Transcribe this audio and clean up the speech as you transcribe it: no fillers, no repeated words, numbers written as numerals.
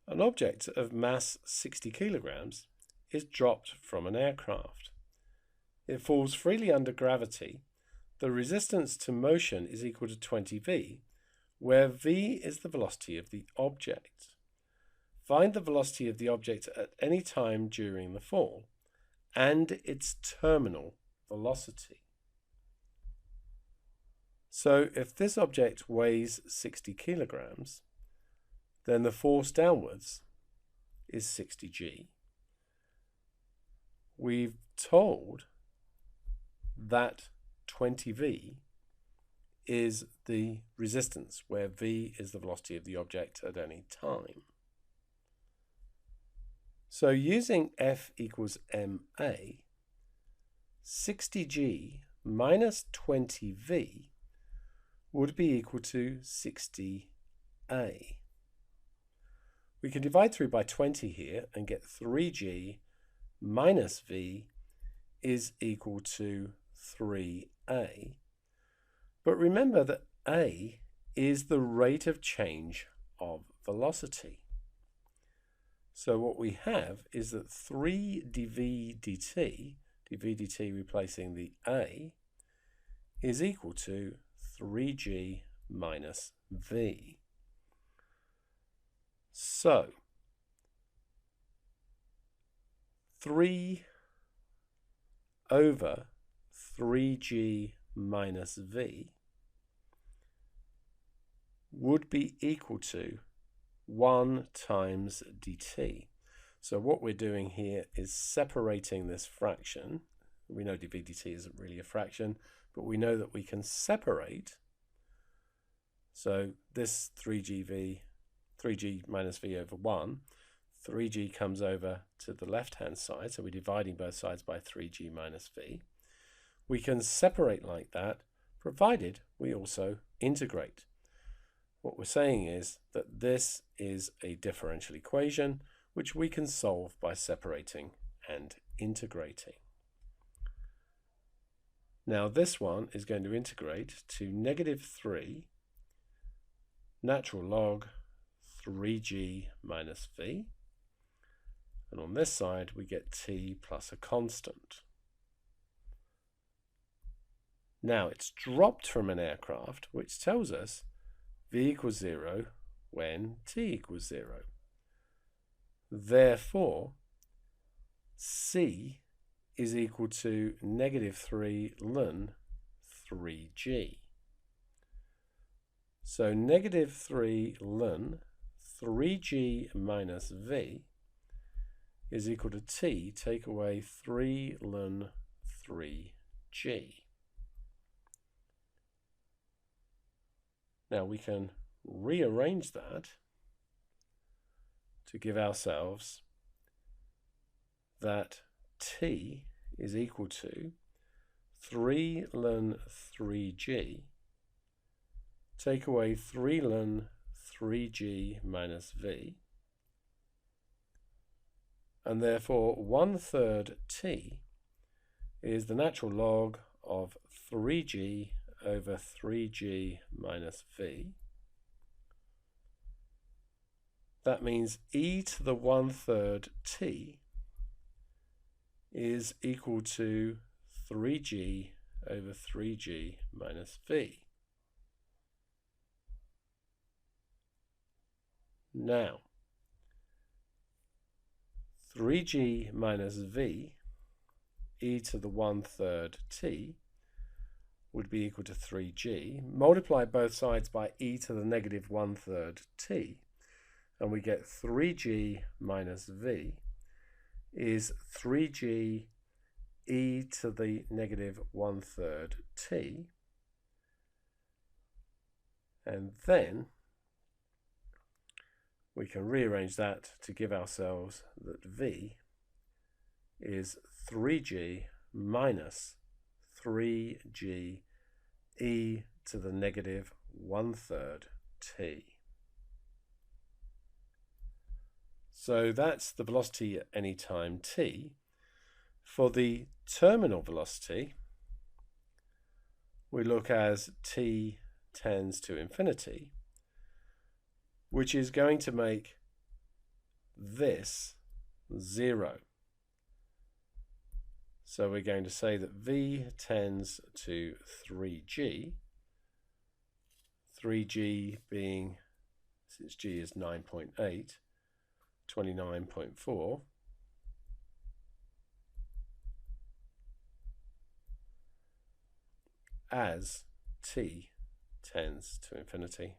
An object of mass 60 kilograms is dropped from an aircraft. It falls freely under gravity. The resistance to motion is equal to 20v, where v is the velocity of the object. Find the velocity of the object at any time during the fall and its terminal velocity. So if this object weighs 60 kilograms, then the force downwards is 60g. We've told that 20v is the resistance, where v is the velocity of the object at any time. So using F equals ma, 60g minus 20v would be equal to 60a. We can divide through by 20 here and get 3g minus v is equal to 3a. But remember that a is the rate of change of velocity. So what we have is that 3 dv dt replacing the a, is equal to 3g minus v. So 3 over 3g minus v would be equal to 1 times dt. So what we're doing here is separating this fraction. We know dv dt isn't really a fraction, but we know that we can separate. So this 3g minus v over 1, 3g comes over to the left-hand side, so we're dividing both sides by 3g minus v. We can separate like that, provided we also integrate. What we're saying is that this is a differential equation which we can solve by separating and integrating. Now this one is going to integrate to -3 natural log 3g minus v, and on this side we get t plus a constant. Now it's dropped from an aircraft, which tells us v equals 0 when t equals 0. Therefore, c is equal to -3 ln 3g. So -3 ln 3g minus v is equal to t, take away 3 ln 3g. Now we can rearrange that to give ourselves that t is equal to 3 ln 3g, take away 3 ln 3g minus v, and therefore 1/3 t is the natural log of 3g over 3g minus v. That means e to the 1/3 t is equal to 3g over 3g minus v. Now, 3g minus v, e to the 1/3 t, would be equal to 3g. Multiply both sides by e to the -1/3 t, and we get 3g minus v is 3g e to the -1/3 t, and then we can rearrange that to give ourselves that v is 3g minus 3g e to the -1/3 t. So that's the velocity at any time t. For the terminal velocity, we look as t tends to infinity, which is going to make this 0. So we're going to say that v tends to 3g, 3g being, since g is 9.8, 29.4, as t tends to infinity.